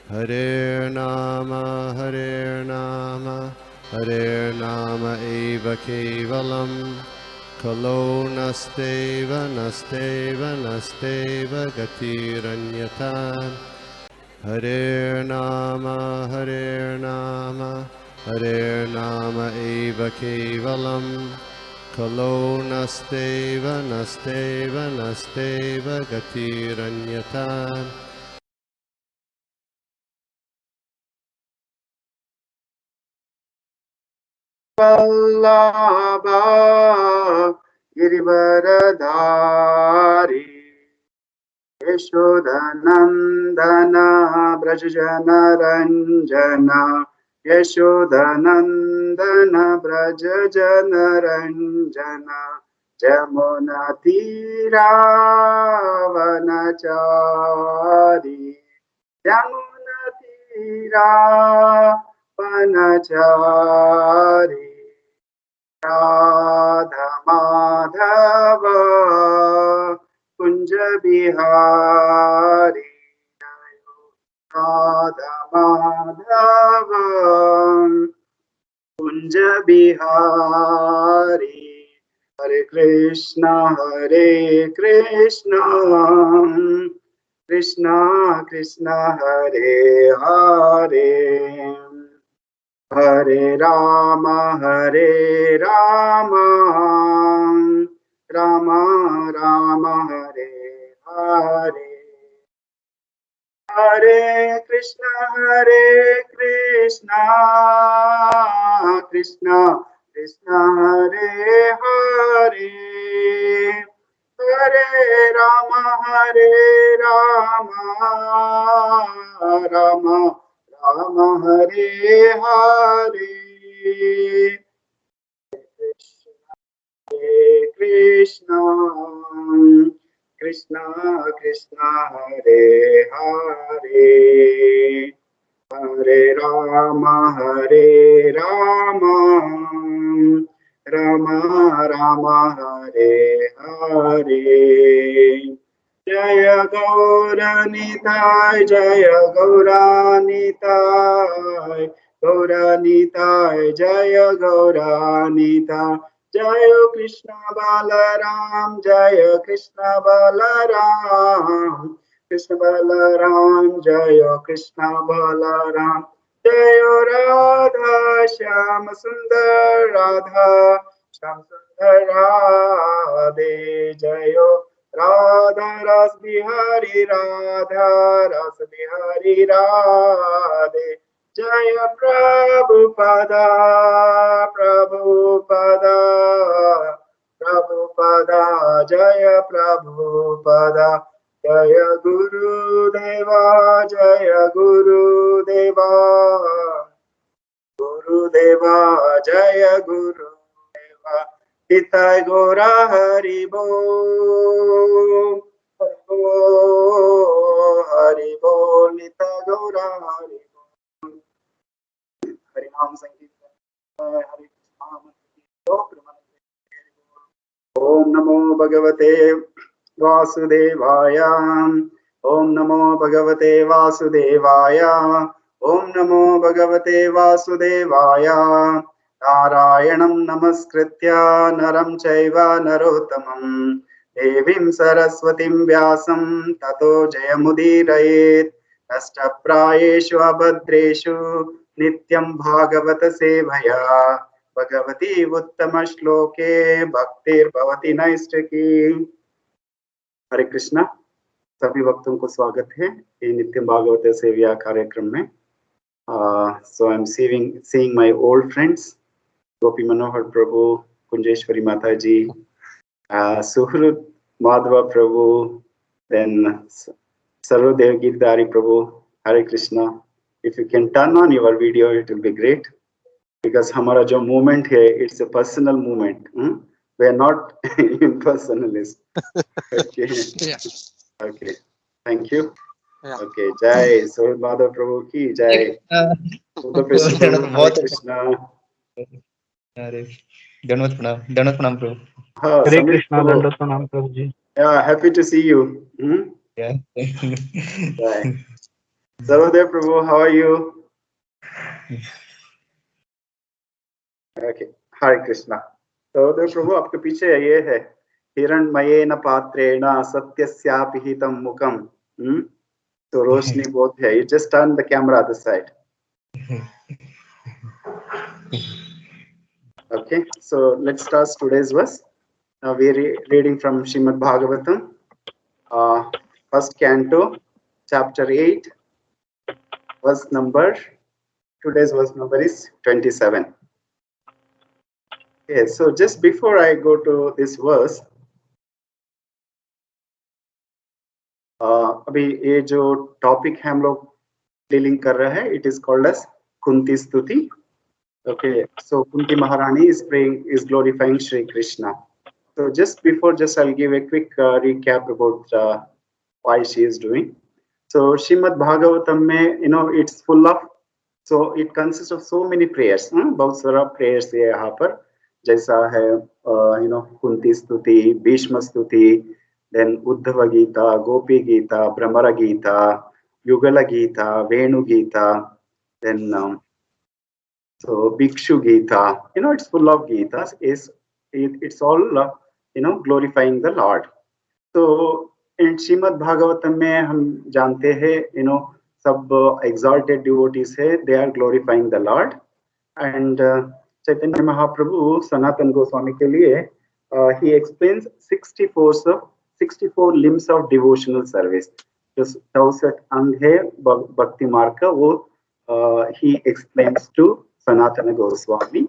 Hare Nama Hare Nama Eva Kevalam Kalo Nasteva Nasteva Nasteva Gatiranyata Hare Nama Hare Nama Eva Kevalam Kalo Nasteva Nasteva Nasteva Gatiranyata Vallabha Girivaradhari Yashodanandana Brajajana Ranjana Yashodanandana Brajajana Ranjana Jamuna Tira Vanachari Jamuna Tira Vanachari Radha Madhava Kunja Bihari Radha Madhava Kunja Bihari Hare Krishna Krishna Krishna Hare Hare Hare Rama Rama Rama Hare Hare Hare Krishna Krishna Krishna Hare Hare Hare Rama Rama Rama Hare Hare Krishna Krishna Krishna Hare Hare Hare Rama Rama Rama Hare Hare Jaya Gauranitai Jaya Gauranitai Gauranitai Jaya Gauranitai Jaya Krishna Balaram Jaya Krishna Balaram Krishna Balaram Jaya Krishna Balaram Jaya Radha Shyam Sundar Radha Shyam Sundar Radhe Jaya Radha Ras Bihari Radha Ras Bihari Radhe Jaya Prabhupada Prabhupada Jaya Prabhupada Jaya Guru Deva Jaya Guru Deva Jaya Guru Deva Nitai Gora Hari Bol Hari Bol Nitai Gora Hari Bol Hari Nam Sankirtan Hari Krishna Om Namo Bhagavate Vasudevaya Om Namo Bhagavate Vasudevaya Om Namo Bhagavate Vasudevaya Narayanam Namaskritya Naram Chaiva Narottamam Devim Saraswatim Vyasam Tato Jayamudirayet Nashtaprayeshu Abhadreshu Nityam Bhagavata Sevaya Bhagavati Uttama Shloke Bhaktir Bhavati Naistaki हरे कृष्णा सभी भक्तों को स्वागत है ये नित्य भागवत सेवा कार्यक्रम में so I'm seeing my old friends Gopi Manohar Prabhu Kunjeshwari Mataji Suhrut Madhava Prabhu then Sarvadev Girdhari Prabhu Hare Krishna if you can turn on your video it will be great because हमारा जो movement है it's a personal movement we are not impersonalist okay Yeah. okay thank you Yeah. okay Jai Sarvadev Madhava Prabhu ki Jai Hare Krishna अरे धन्यवाद प्रणाम प्रभु Hare Krishna दंडवत प्रणाम प्रभु जी yeah happy to see you Yeah. Jai Sarvadeva Prabhu, how are you? Okay, Hare Krishna. Sarvadeva Prabhu, आपके पीछे ये है हिरण्मयेन पात्रेण सत्यस्यापि हितं मुखम्. तो रोशनी बहुत है. You just turn the camera this side. Okay, so let's start today's verse. Now we're reading from Srimad Bhagavatam, first canto, chapter 8, verse number. Today's verse number is 27. Okay, so just before I go to this verse, अभी ये जो topic है हम लोग dealing कर रहे हैं, it is called as Kunti Stuti. Okay, so Kunti Maharani is praying, is glorifying Shri Krishna. So just before, just I'll give a quick recap about why she is doing. So Srimad Bhagavatam में, it's full of, so it consists of so many prayers. बहुत सारा prayers है यहाँ पर, जैसा है Kunti Stuti, Bhishma Stuti, then Uddhava Gita, Gopi Gita, Brahmara Gita, Yugala Gita, Venu Gita, then so Bhikshu Gita, it's full of Gitas. It's all glorifying the Lord. So in Srimad Bhagavatam में हम जानते हैं सब exalted devotees है, they are glorifying the Lord. And Chaitanya Mahaprabhu Sanatana Goswami के लिए he explains 64 limbs of devotional service. जो 64 अंग है भक्ति मार्ग का, वो he explains to Sanatana Goswami.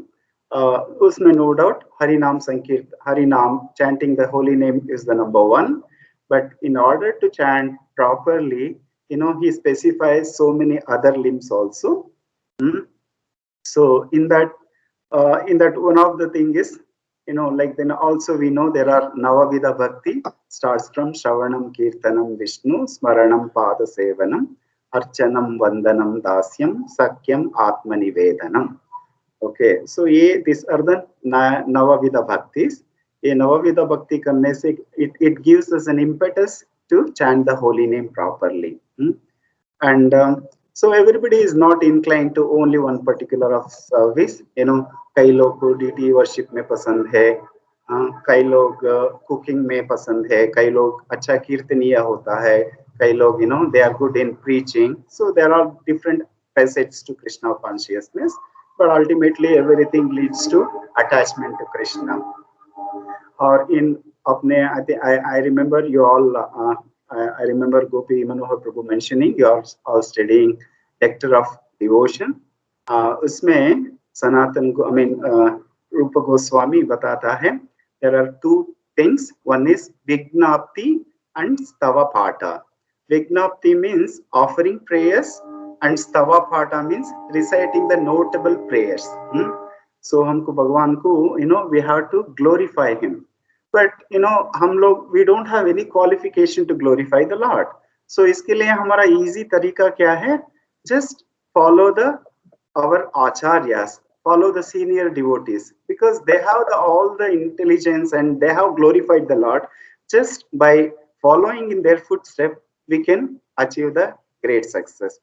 Usme no doubt Harinam Sankirtan, Harinam, chanting the holy name is the number one. But in order to chant properly, he specifies so many other limbs also. So in that one of the thing is, like then also we know there are Navavidha Bhakti, starts from Shravanam, Kirtanam, Vishnu, Smaranam, Pada Sevanam, Archanam, Vandanam, Dasyam, Sakyam, Atmanivedanam. Okay, so these are the Navavidha Bhaktis. ये Navavidha Bhakti करने से it gives us an impetus to chant the holy name properly. And so everybody is not inclined to only one particular of service. कई लोग को deity worship में पसंद है, कई लोग cooking में पसंद है, कई लोग अच्छा कीर्तनीय होता है, कई लोग they are good in preaching. So there are different facets to Krishna consciousness, but ultimately everything leads to attachment to Krishna. Or in apne, I remember you all. I remember Gopi Manohar Prabhu mentioning you are all studying Nectar of Devotion. उसमें Sanatan, Rupa Goswami batata hai, there are two things. One is Vignapti and Stava Pata. Vignapti means offering prayers, and Stava Pata means reciting the notable prayers. So हमको भगवान को we have to glorify him. But हम लोग we don't have any qualification to glorify the Lord. So इसके लिए हमारा easy तरीका क्या है? Just follow our acharyas, follow the senior devotees, because they have all the intelligence and they have glorified the Lord. Just by following in their footsteps, we can achieve the great success.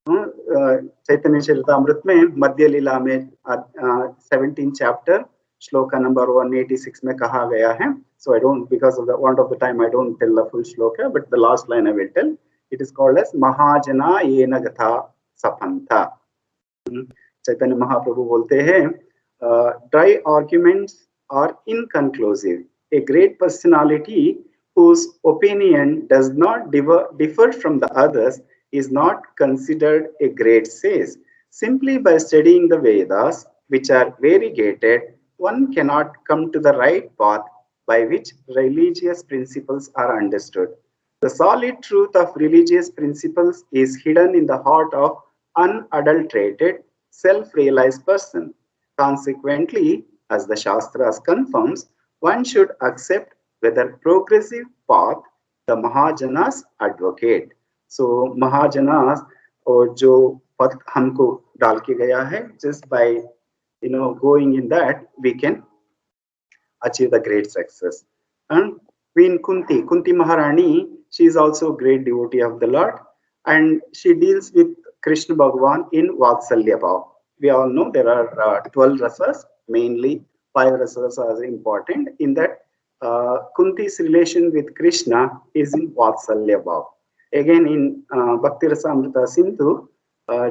चैतन्य चरितामृत में मध्य लीला में 17 chapter shloka number 186 में कहा गया है. So I don't, because of the want of the time, I don't tell the full shloka, but the last line I will tell. It is called as Mahajana Yena Gatha Sapanta. Chaitanya Mahaprabhu बोलते हैं, dry arguments are inconclusive. A great personality whose opinion does not differ from the others is not considered a great sage. Simply by studying the Vedas, which are variegated, one cannot come to the right path by which religious principles are understood. The solid truth of religious principles is hidden in the heart of unadulterated, self-realized person. Consequently, as the Shastras confirms, one should accept whether progressive path the Mahajanas advocate. So Mahajanas और जो पथ हमको डाल के गया है, just by going in that, we can achieve the great success. And Queen Kunti Maharani, she is also a great devotee of the Lord. and she deals with Krishna Bhagavan in Vatsalya Bhav. We all know there are 12 rasas, mainly 5 rasas are important. In that, Kunti's relation with Krishna is in Vatsalya Bhav. Again, in Bhakti Rasamrita Sindhu,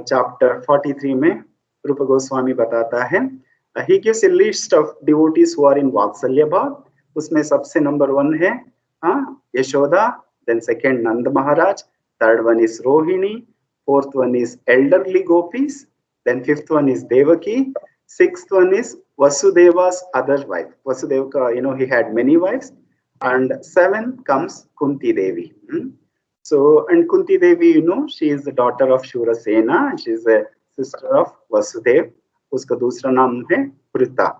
chapter 43 में Rupa Goswami बताता है, he gives a list of devotees who are in Vatsalya Bhav. उसमें सबसे number 1 है Yashoda, then second Nanda Maharaj, third one is Rohini, fourth one is elderly gopis, then fifth one is Devaki, sixth one is Vasudeva's other wife. Vasudeva, he had many wives, and 7 comes Kunti Devi. So, and Kunti Devi, she is the daughter of Shurasena, she is a sister of Vasudev. Uska dusra naam hai Prita.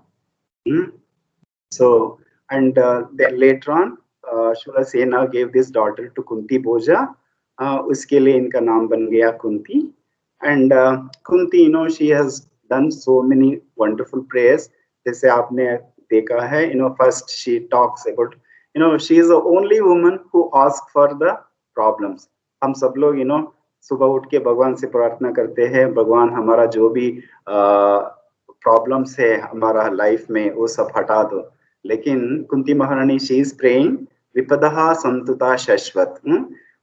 So, and then later on, Shurasena gave this daughter to Kunti Bhoja. Uske liye inka naam ban gaya Kunti. And Kunti, she has done so many wonderful prayers. Jaise aapne dekha hai, first she talks about, she is the only woman who asks for the problems. हम सब लोग, सुबह उठ के भगवान से प्रार्थना करते हैं, भगवान हमारा जो भी प्रॉब्लम्स है हमारा लाइफ में वो सब हटा दो. लेकिन कुंती महारानी शी इज प्रेइंग विपदहा संतुता शाश्वत,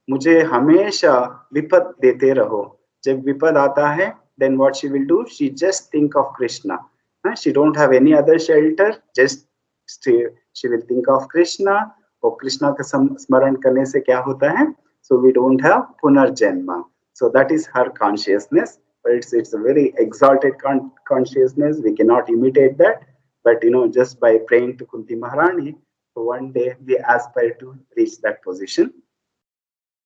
मुझे हमेशा विपद देते रहो. जब विपद आता है then what she will do, she just think of Krishna. She don't have any other shelter, just she will think of Krishna. और कृष्णा का स्मरण करने से क्या होता है, so we don't have punarjanma. So that is her consciousness, but it's a very exalted consciousness. We cannot imitate that, but just by praying to Kunti Maharani, so one day we aspire to reach that position.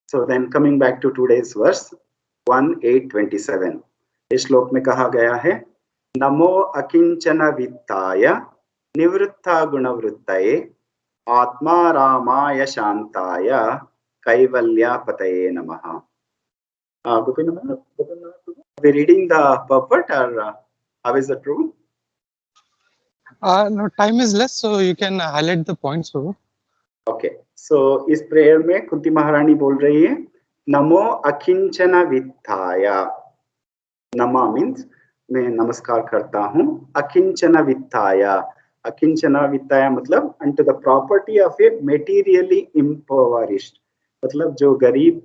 So then coming back to today's verse 1:8:27, इस श्लोक में कहा गया है, नमो अकिंचन-वित्ताय निवृत्ता गुण-वृत्तये आत्मा रामाय शांताय कैवल्य-पतये नमः. Gopinath, are we reading the purport or how is it true? No, time is less, so you can highlight the points. Okay, so इस prayer में कुंती महारानी बोल रही है, नमो अकिंचन-वित्ताय. नमा means मैं नमस्कार करता हूँ. अकिंचन-वित्ताय, अकिंचन-वित्ताय मतलब unto the property of a materially impoverished, मतलब जो गरीब.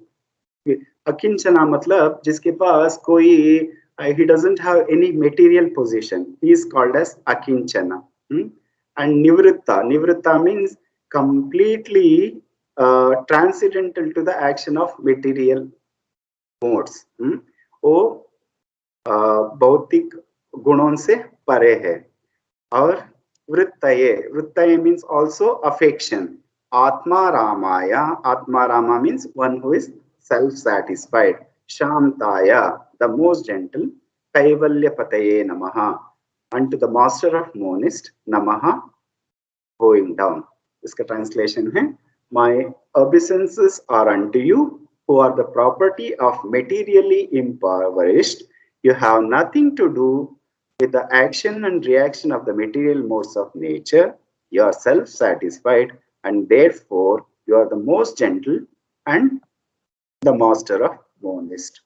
अकिंचना मतलब जिसके पास कोई, he doesn't have any material possession, he is called as akinchana. And nivritta means completely transcendental to the action of material modes. वो भौतिक गुणों से परे है. और वृत्तये means also affection. Atma Rama means one who is self-satisfied. Shantaya, the most gentle. Kaivalya-pataye namaha, unto the master of monist, namaha, going down. Iska translation hai, my obeisances are unto you, who are the property of materially impoverished. You have nothing to do with the action and reaction of the material modes of nature. You are self-satisfied, and therefore you are the most gentle and the master of monist.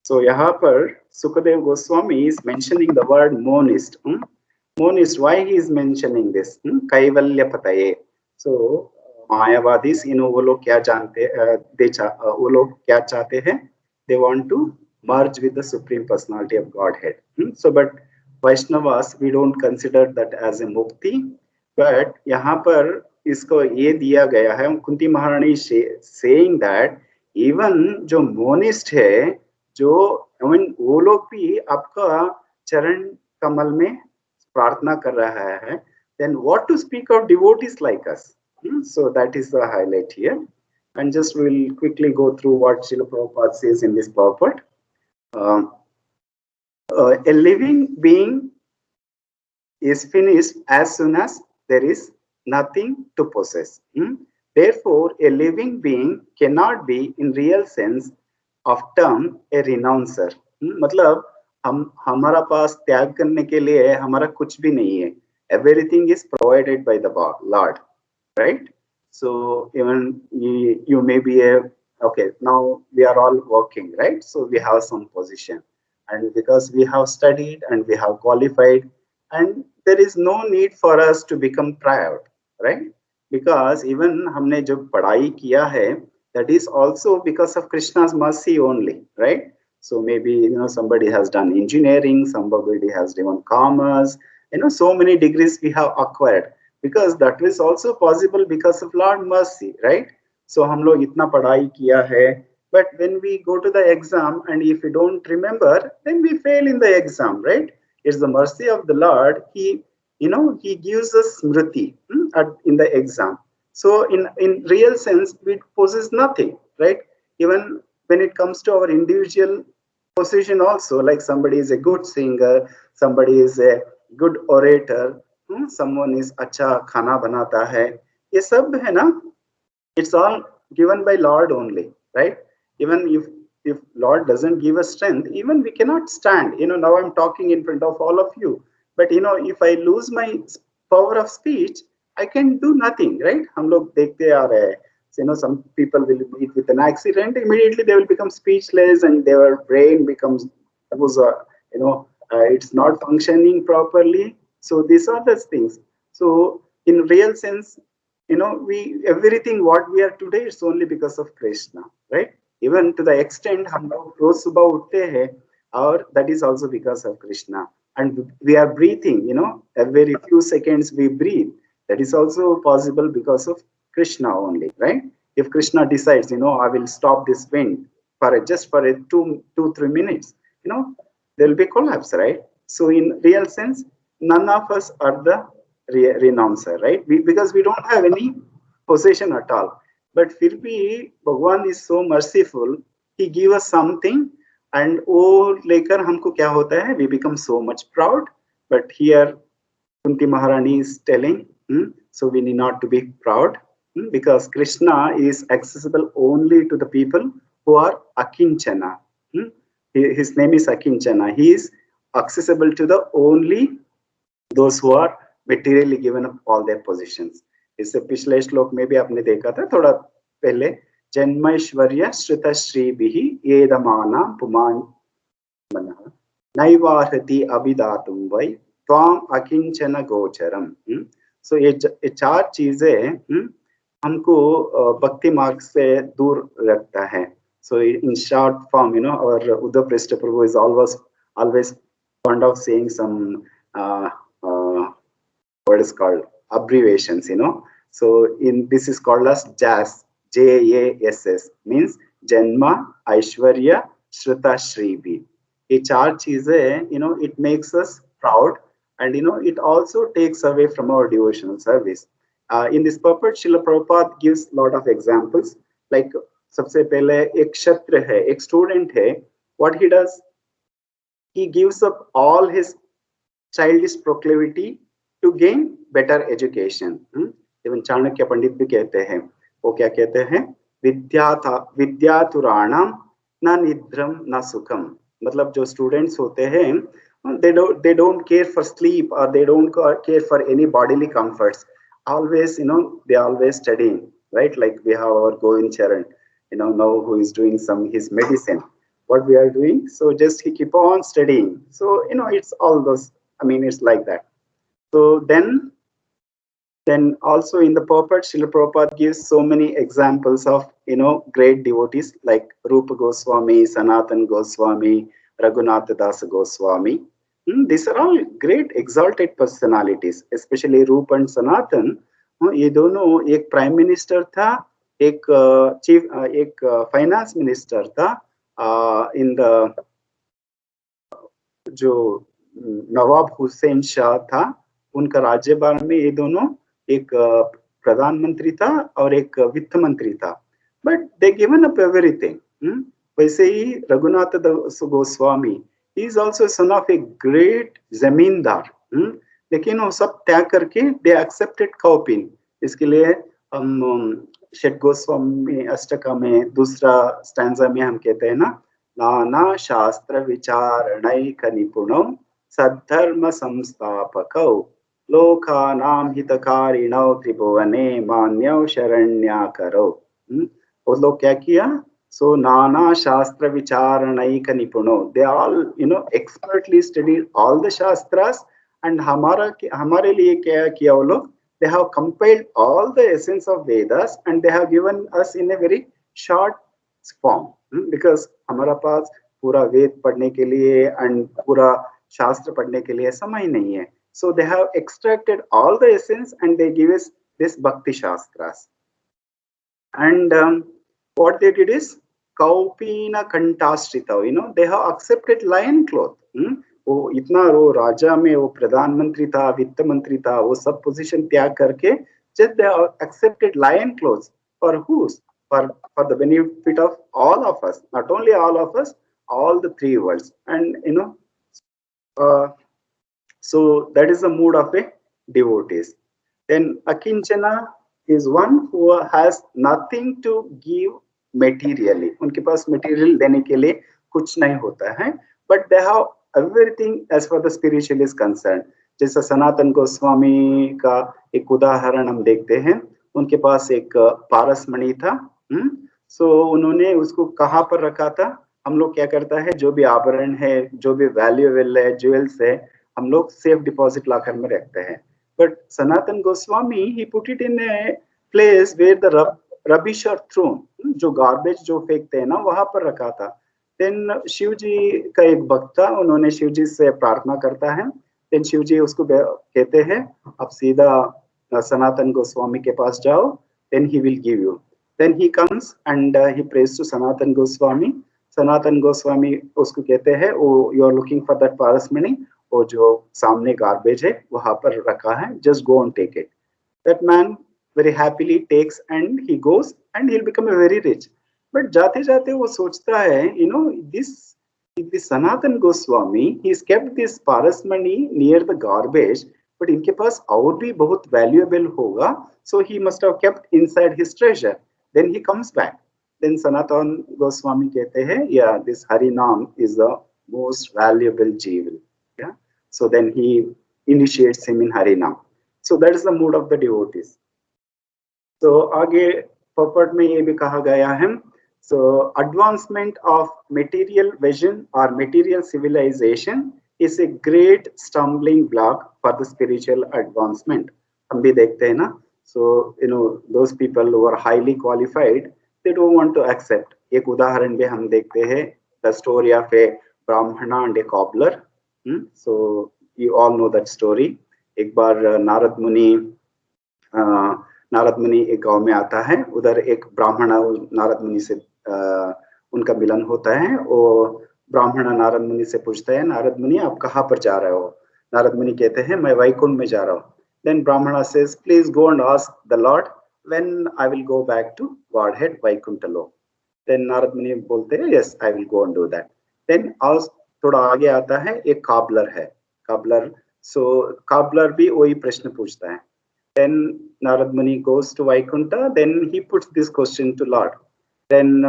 So यहाँ पर Sukadev Goswami is mentioning the word monist. Monist, why he is mentioning this? Kaivalya-pataye. So मायावादीस, वो लोग क्या जानते, वो लोग क्या चाहते हैं? They want to merge with the Supreme Personality of Godhead. So but Vaishnavas, we don't consider that as a mukti, but यहाँ पर इसको ये दिया गया है, कुंती महारानी saying that even जो monist है, जो वो लोग भी आपका चरण कमल में प्रार्थना कर रहा है, then what to speak of devotees like us? So that is the highlight here. And just we'll quickly go through what Srila Prabhupada says in this purport. A living being is finished as soon as there is nothing to possess. Therefore, a living being cannot be in real sense of term a renouncer. मतलब हमारा पास त्याग करने के लिए हमारा कुछ भी नहीं है. Everything is provided by the Lord, right? So even you may be a okay, now we are all working, right? So we have some position, and because we have studied and we have qualified, and there is no need for us to become proud, right? Because even हमने जो पढ़ाई किया है, that is also because of Krishna's mercy only, right? So maybe somebody has done engineering, somebody has done commerce, so many degrees we have acquired because that is also possible because of Lord mercy, right? So हम लोग इतना पढ़ाई किया है, but when we go to the exam and if we don't remember, then we fail in the exam, right? It's the mercy of the Lord. He gives us smriti in the exam. So in real sense, we possess nothing, right? Even when it comes to our individual position also, like somebody is a good singer, somebody is a good orator, someone is अच्छा खाना बनाता है, ये सब है ना, it's all given by Lord only, right? Even if Lord doesn't give us strength, even we cannot stand. Now I'm talking in front of all of you, but if I lose my power of speech, I can do nothing, right? हम लोग देखते आ रहे हैं. So, some people will meet with an accident, immediately they will become speechless and their brain becomes, it's not functioning properly. So these are the things. So in real sense, we everything what we are today, it's only because of Krishna, right? Even to the extent hum log roz subah uthte hain, or that is also because of Krishna. And we are breathing, every few seconds we breathe, that is also possible because of Krishna only, right? If Krishna decides, I will stop this wind for just for a 2-3 minutes, there will be collapse, right? So in real sense, none of us are the renouncer, right? Because we don't have any possession at all. But फिर भी भगवान is so merciful, he give us something, and वो लेकर हमको क्या होता है, we become so much proud. But here Kunti Maharani is telling, so we need not to be proud, because Krishna is accessible only to the people who are akinchana. His name is Akinchana. He is accessible to the only those who are materially given up all their positions. इससे पिछले श्लोक में भी आपने देखा था थोड़ा पहले, जन्मैश्वर्य श्रुत श्रीभिः येदमाना पुमान मनः नैवाहति अभिदातुं वै त्वाम अकिंचन गोचरम. सो ये चार चीजें हमको भक्ति मार्ग से दूर रखता है. So in short form, our Uddhav Prishta Prabhu is always fond of saying some what is called abbreviations, So this is called as JASS, JASS, means Janma, Aishwarya, Shruta, Shribi. ये चार चीजें, it makes us proud, and it also takes away from our devotional service. In this purport, Srila Prabhupada gives lot of examples. Like सबसे पहले एक क्षत्र है, एक student है, what he does, he gives up all his childish proclivity to gain better education. Even Chanakya पंडित भी कहते हैं, वो क्या कहते हैं, विद्यातुराणाम न निद्रम न सुखम. मतलब जो स्टूडेंट्स होते हैं, they don't care for sleep, or they don't care for any bodily comforts. Always, they are always studying, right? Like we have our Govind Charan, now who is doing his medicine. What we are doing, so just he keep on studying. So it's all those, it's like that. So then also in the purport, Srila Prabhupada gives so many examples of great devotees like Rupa Goswami, Sanatan Goswami, Raghunatha Das Goswami. These are all great exalted personalities, especially Rupa and Sanatan. ये दोनों, एक prime minister था, एक finance minister था. In the जो नवाब हुसैन शाह था, उनका राज्यभार में ये दोनों, एक प्रधानमंत्री था और एक वित्त मंत्री था. But they given up everything. वैसे ही Raghunath Das Goswami, he is also son of a great zamindar, लेकिन वो सब त्याग करके दे एक्सेप्टेड कौपिन. इसके लिए हम षट गोस्वामी अष्टका में दूसरा स्टैंजा में हम कहते हैं ना, नाना शास्त्र विचारणैक निपुणौ सद्धर्म संस्थापकौ लोकानां हितकारिणौ त्रिभुवने मान्यौ शरण्याकरौ. वो लोग क्या किया? So नाना शास्त्र विचारणैक निपुणो, they all expertly studied all the shastras, and हमारे लिए क्या किया वो लोग? They have compiled all the essence of Vedas and they have given us in a very short form, because हमारा पास पूरा वेद पढ़ने के लिए and पूरा शास्त्र पढ़ने के लिए समय नहीं है. So they have extracted all the essence and they give us this Bhakti Shastras. And what they did is Kaupina Kantashrita, they have accepted lion cloth. वो इतना वो राजा में वो प्रधानमंत्री था, वित्त मंत्री था, वो सब पोजीशन त्याग करके just they have accepted lion clothes. For whose? For the benefit of all of us, not only all of us, all the three worlds. And so that is the mood of a devotees. Then akinchana is one who has nothing to give materially. उनके पास material देने के लिए कुछ नहीं होता है, but they have everything as far the spiritual is concerned. जैसा सनातन गोस्वामी का एक उदाहरण हम देखते हैं, उनके पास एक पारसमणि था. सो उन्होंने उसको कहाँ पर रखा था? हम लोग क्या करता है, जो भी आभरण है, जो भी वैल्यूएबल है, ज्वेल्स है, हम लोग सेफ डिपॉजिट लाकर में रखते हैं. बट सनातन गोस्वामी ही put it in a place where the rubbish are thrown, जो गार्बेज जो फेंकते हैं ना, वहां पर रखा था. देन शिव जी का एक भक्त था, उन्होंने शिव जी से प्रार्थना करता है. देन शिव जी उसको कहते हैं आप सीधा सनातन गोस्वामी के पास जाओ, then he will give you. Then he comes and he prays to Sanatan Goswami. Sanatan Goswami उसको कहते हैं, oh you are looking for that parasmani, वो जो सामने गार्बेज है वहां पर रखा है, just go and take it. That man very happily takes and he goes and he'll become a very rich. But जाते जाते वो सोचता है, this Sanatan Goswami, he's kept this parasmani near the garbage, but इनके पास और भी बहुत valuable होगा, so he must have kept inside his treasure. Then he comes back. Then Sanatan Goswami कहते हैं, yeah, this Harinam is the most valuable jewel. Yeah. So then he initiates him in Harinam. So that is the mood of the devotees. तो आगे पॉपट में ये भी कहा गया है, so advancement of material vision और material civilisation is a great stumbling block for the spiritual advancement. हम भी देखते हैं ना, so those people who are highly qualified, they don't want to accept. एक उदाहरण भी हम देखते हैं, द स्टोरी ऑफ ए ब्राह्मण and A cobbler. So you all know that story. एक बार नारद मुनि एक गांव में आता है, उधर एक ब्राह्मण नारद मुनि से उनका मिलन होता है. वो ब्राह्मण नारद मुनि से पूछता है, नारद मुनि आप कहाँ पर जा रहे हो? नारद मुनि कहते हैं, मैं वैकुंठ में जा रहा हूँ. Then Brahmin says, please go and ask the Lord when I will go back to Godhead Vaikuntha loka. Then Narad Muni बोलते हैं, yes I will go and do that. Then थोड़ा आगे आता है, एक काबलर है, काबलर. सो काबलर भी वही प्रश्न पूछता है. Then Narad Muni goes to Vaikuntha. Then he puts this question to Lord. Then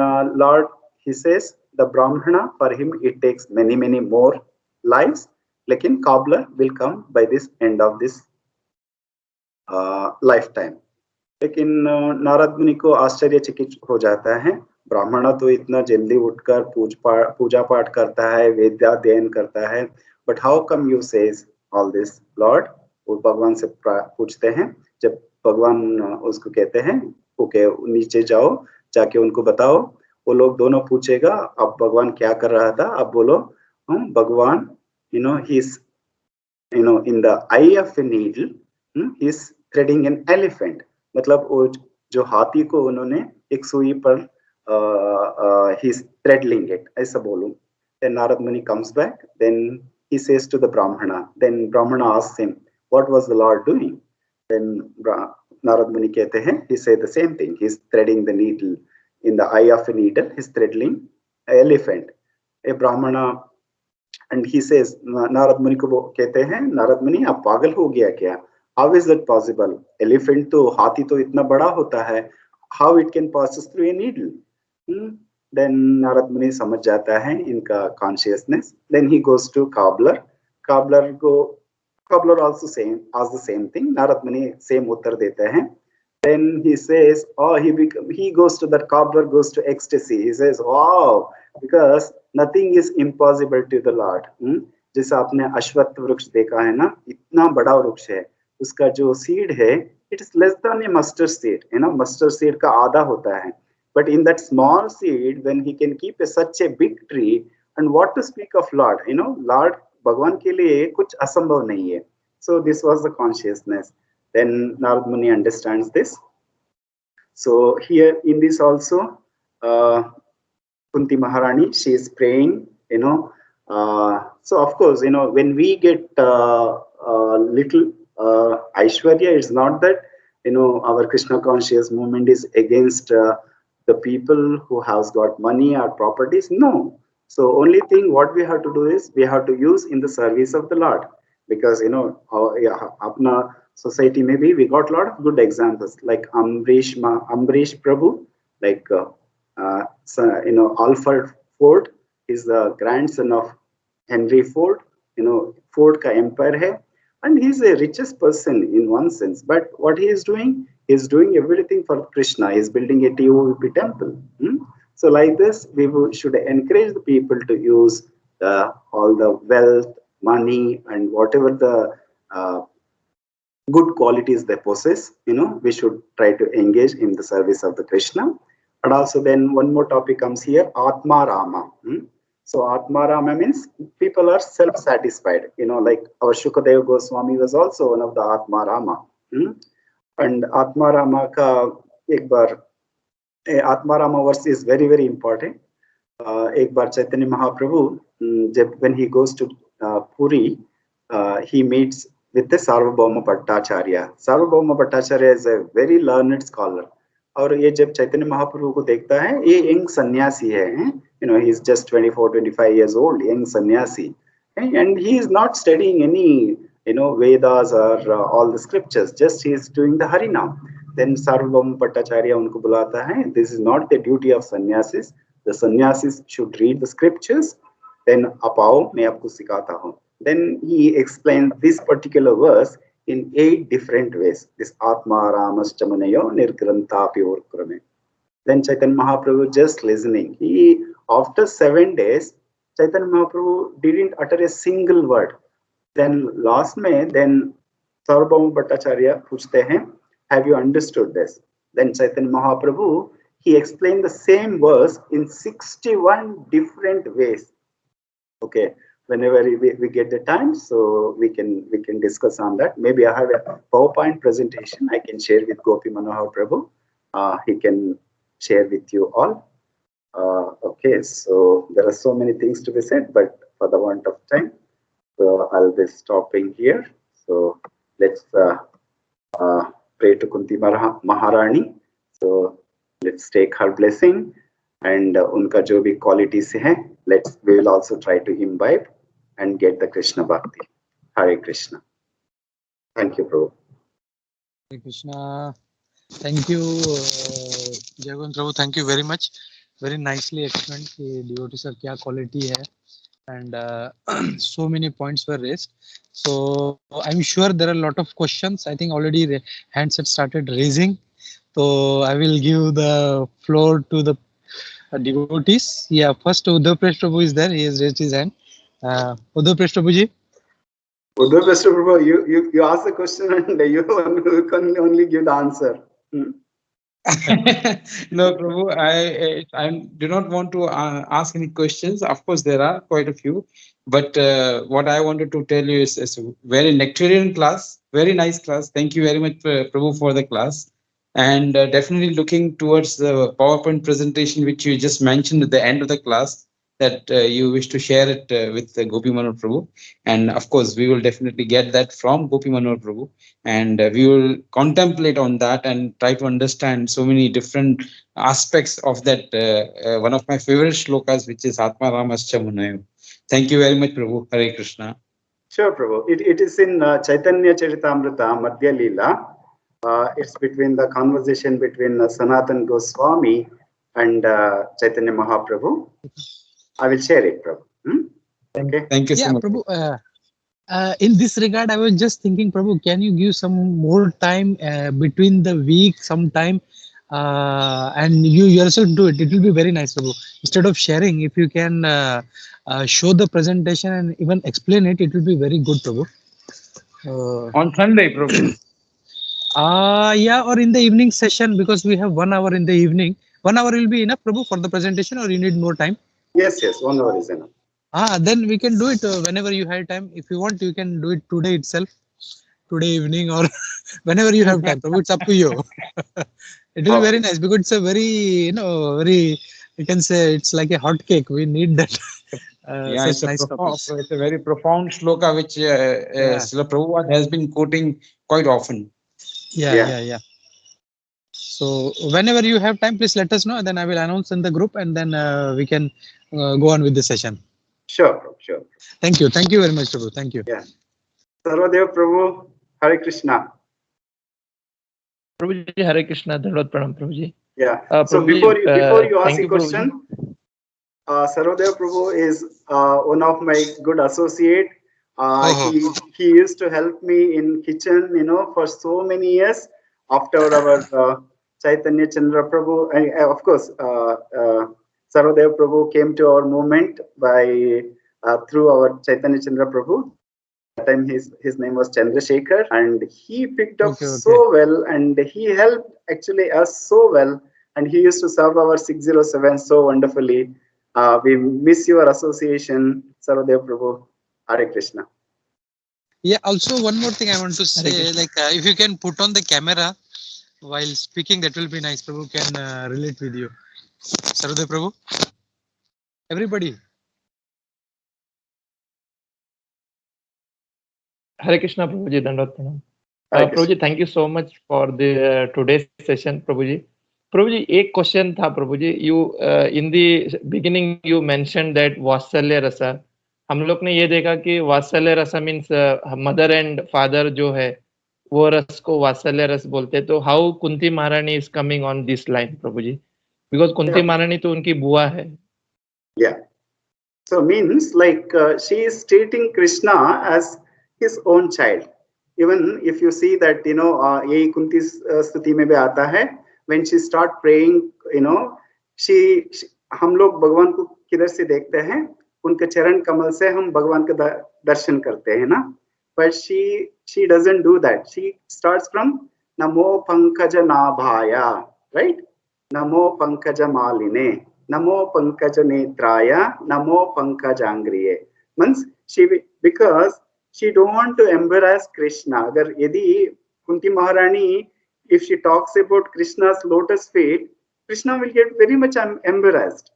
Lord, he says, the Brahmana, for him it takes many more lives. Lekin cobbler will come by this end of this lifetime. लेकिन नारद मुनि को आश्चर्यचकित हो जाता है, ब्राह्मण तो इतना जल्दी उठकर पूजा पाठ करता है, वेदाध्ययन करता है, but how come you says all this Lord? वो भगवान से पूछते हैं. जब भगवान उसको कहते हैं, ओके नीचे जाओ, जाके उनको बताओ. वो लोग दोनों पूछेगा, अब भगवान क्या कर रहा था? अब बोलो, भगवान he is in the eye of a needle, he is threading an elephant. मतलब वो जो हाथी को उन्होंने एक सुई पर he is threading it, ऐसा बोलूं. Then Narad Muni comes back. Then he says to the Brahmana. Then Brahmana asks him, what was the Lord doing? Then Narad Muni कहते हैं, he said the same thing. He's threading the needle. In the eye of a needle, he's threading an elephant. A Brahmana, and he says, Narad Muni को कहते हैं, Narad Muni आप पागल हो गया क्या? How is that possible? Elephant तो हाथी तो इतना बड़ा होता है. How it can pass through a needle? Then Narad Muni समझ जाता है इनका consciousness. Then he goes to cobbler. Cobbler also asks the same thing. Narad Muni same उत्तर देते हैं. then he says, oh, he goes to that cobbler, goes to ecstasy. He says, wow, because nothing is impossible to the Lord. जैसे आपने अश्वत्थ वृक्ष देखा है ना, इतना बड़ा वृक्ष है, उसका जो सीड है, it is less than a mustard seed. Mustard seed का आधा होता है. But in that small seed, when he can keep such a big tree, and what to speak of Lord? Lord, भगवान के लिए कुछ असंभव नहीं है. So this was the consciousness. Then Narad Muni understands this. So here in this also, Kunti Maharani, she is praying, so of course, when we get little Aishwarya, it's not that, our Krishna conscious movement is against the people who has got money or properties. No. So only thing what we have to do is we have to use in the service of the Lord. Because, apna society maybe we got a lot of good examples like Ambrish Prabhu, like, Alfred Ford is the grandson of Henry Ford. Ford ka empire hai, and he's a richest person in one sense. But what he is doing everything for Krishna. He is building a TOVP temple. So like this, we should encourage the people to use all the wealth, money, and whatever the good qualities they possess. We should try to engage in the service of the Krishna. And also then one more topic comes here, Atma Rama. So Atma Rama means people are self-satisfied. Like our Shukadeva Goswami was also one of the Atma Rama. And Atma Rama ka ek bar, Atma Rama verse is very, very important. Ek bar Chaitanya Mahaprabhu, when he goes to Puri, he meets with the Sarvabhauma Bhattacharya. Sarvabhauma Bhattacharya is a very learned scholar. और ये जब चैतन्य महाप्रभु को देखता है, ये young सन्यासी है, he is just 24-25 years old, young sannyasi, and he is not studying any Vedas or all the scriptures, just he is doing the Harinam. Then Sarvabhauma Bhattacharya उनको बुलाता है, this is not the duty of sannyasis. The sannyasis should read the scriptures. Then apao, मैं आपको सिखाता हूँ. Then he explains this particular verse in 8 different ways. This Atma Ramaschamunayo Nirgrantapi Urkrame. Then Chaitanya Mahaprabhu just listening. After 7 days, Chaitanya Mahaprabhu didn't utter a single word. Then last May, then Sarvabhauma Bhattacharya puchte hain, have you understood this? Then Chaitanya Mahaprabhu, he explained the same verse in 61 different ways. Okay. Whenever we get the time, so we can discuss on that. Maybe I have a PowerPoint presentation I can share with Gopi Manohar Prabhu. He can share with you all. Okay, so there are so many things to be said, but for the want of time, so I'll be stopping here. So let's pray to Kunti Maharani. So let's take her blessing, and unka jo bhi qualities hai, we will also try to imbibe and get the Krishna Bhakti. Hare Krishna. Thank you, Prabhu. Hare Krishna. Thank you, Jai Govinda Prabhu. Thank you very much. Very nicely explained कि devotees are क्या quality है, and so many points were raised. So I'm sure there are a lot of questions. I think already hands had started raising. So I will give the floor to the devotees. Yeah, first Uddhav Prabhu is there. He has raised his hand. Uddhav Prabhu ji. Uddhav Prabhu, you ask the question and you can only give the answer. No, Prabhu, I do not want to ask any questions. Of course, there are quite a few. But what I wanted to tell you is a very nectarian class, very nice class. Thank you very much, Prabhu, for the class. And definitely looking towards the PowerPoint presentation, which you just mentioned at the end of the class, that you wish to share it with Gopi Manohar Prabhu. And of course, we will definitely get that from Gopi Manohar Prabhu. And we will contemplate on that and try to understand so many different aspects of that. One of my favorite shlokas, which is Atma Ramascha Munayo. Thank you very much, Prabhu. Hare Krishna. Sure, Prabhu. It is in Chaitanya Charitamrita, Madhya Leela. It's between the conversation between Sanatan Goswami and Chaitanya Mahaprabhu. I will share it, Prabhu. Okay. Thank you so much. Prabhu, In this regard, I was just thinking, Prabhu, can you give some more time between the week, some time, and you yourself do it? It will be very nice, Prabhu. Instead of sharing, if you can show the presentation and even explain it, it will be very good, Prabhu. On Sunday, Prabhu. Yeah, or in the evening session, because we have 1 hour in the evening. 1 hour will be enough, Prabhu, for the presentation, or you need more time? Yes, 1 hour is enough. Then we can do it whenever you have time. If you want, you can do it today itself, today evening, or whenever you have time. Prabhu, it's up to you. It will be very nice because it's a very, very, you can say it's like a hot cake. We need that. Yeah, Such nice topics. it's a very profound shloka which Srila Prabhupada has been quoting quite often. Yeah. So whenever you have time, please let us know. Then I will announce in the group, and then we can go on with the session. Sure. Thank you very much, Prabhu. Thank you. Yeah. Sarvadev Prabhu, Hare Krishna. Prabhuji, Hare Krishna, Dhanavad Pranam, Prabhuji. Yeah. So Prabhuji, before you ask thank a you, question, Sarvadev Prabhu is one of my good associate. He used to help me in kitchen, for so many years. After our Chaitanya Chandra Prabhu, of course, Sarvadev Prabhu came to our movement by through our Chaitanya Chandra Prabhu. That time his name was Chandrasekhar, and he picked up so well, and he helped actually us so well, and he used to serve our 607 so wonderfully. We miss your association, Sarvadev Prabhu. Hare Krishna. Yeah, also one more thing I want to say, like if you can put on the camera while speaking, that will be nice. Prabhu can relate with you. Sarvadev Prabhu. Everybody. Hare Krishna, Prabhuji, Dhanavad Pranam. Prabhuji, thank you so much for the today's session, Prabhuji. Prabhuji, एक question था, Prabhuji. You in the beginning you mentioned that वात्सल्य रसा. हम लोग ने ये देखा कि वात्सल्य रसा means mother and father जो है वो रस को वात्सल्य रस बोलते हैं. तो how कुंती महारानी is coming on this line, Prabhuji? Because Kunti महारानी तो उनकी बुआ है. Yeah. So means like she is treating Krishna as his own child. Even if you see that, यही Kunti Stuti में भी आता है, when she start praying, she हम लोग भगवान को किधर से देखते हैं? उनके चरण कमल से हम भगवान का दर्शन करते हैं ना? But she doesn't do that. She starts from Namo Pankaja Nabhaya, right? Namo Pankaja Maline. Namo Pankaja Netraya, Namo Pankajangriye. Means because she don't want to embarrass Krishna. Agar yadi Kunti Maharani, if she talks about Krishna's lotus feet, Krishna will get very much embarrassed,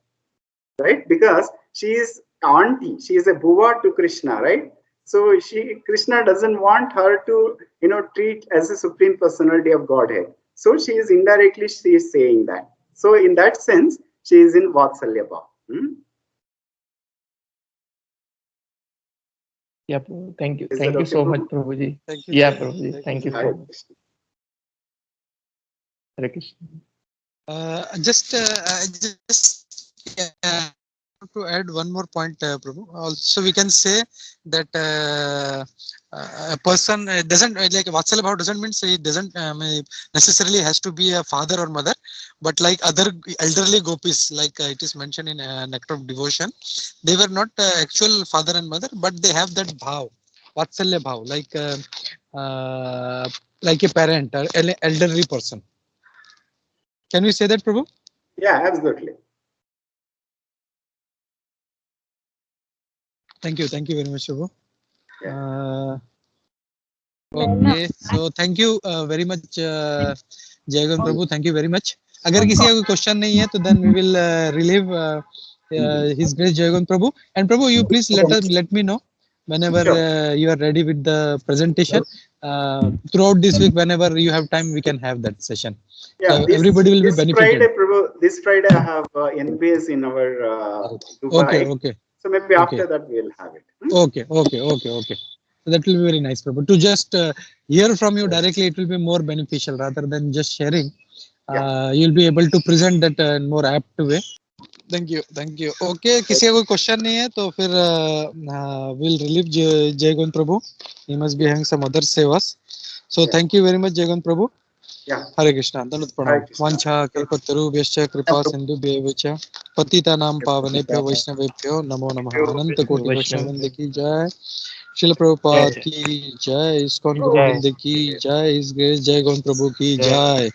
right? Because she is auntie, she is a buva to Krishna, right? So Krishna doesn't want her to, treat as a supreme personality of Godhead. So she is saying that. So in that sense, she is in Vatsalya Bhav. Yeah, Prabhu. Thank you. Thank you so much, Prabhuji. Thank you. Yeah, Prabhuji. Thank you so much. Hare Krishna. Just to add one more point, Prabhu. Also, we can say that a person doesn't like Vatsalya Bhav doesn't mean he doesn't necessarily has to be a father or mother, but like other elderly gopis, like it is mentioned in Nectar of Devotion, they were not actual father and mother, but they have that bhav, Vatsalya Bhav, like a parent or elderly person. Can we say that, Prabhu? Yeah, absolutely. Thank you very much, Prabhu. Okay, so thank you very much, Jai Govinda Prabhu. Thank you very much. अगर किसी का कोई question नहीं है तो then we will relieve his grace Jai Govinda Prabhu. And Prabhu, you please let me know whenever you are ready with the presentation. Throughout this week, whenever you have time, we can have that session. Yeah, so everybody will be benefited. This Friday I have NBS in our Dubai. Okay. So maybe after that we'll have it. Okay. So that will be very nice, Prabhu. To just hear from you directly, it will be more beneficial rather than just sharing. You'll be able to present that in more apt way. Thank you okay किसी का कोई question नहीं है तो फिर will relieve Jai Govind Prabhu he must be having some other sevas so thank you very much Jai Govind Prabhu Yeah. हरे कृष्णा दंडवत Hare प्रणाम Krishna. वांछा कल्पतरुभ्यश्च कृपा सिंधुभ्येव च पतितानां पावनेभ्यो वैष्णवेभ्यो नमो नमः अनंत कोटि वैष्णववृंद की जय शिल प्रभुपाद की जय इस्कॉन गुरु वृंद की जय इस ग्रेस जय गोविंद प्रभु की जय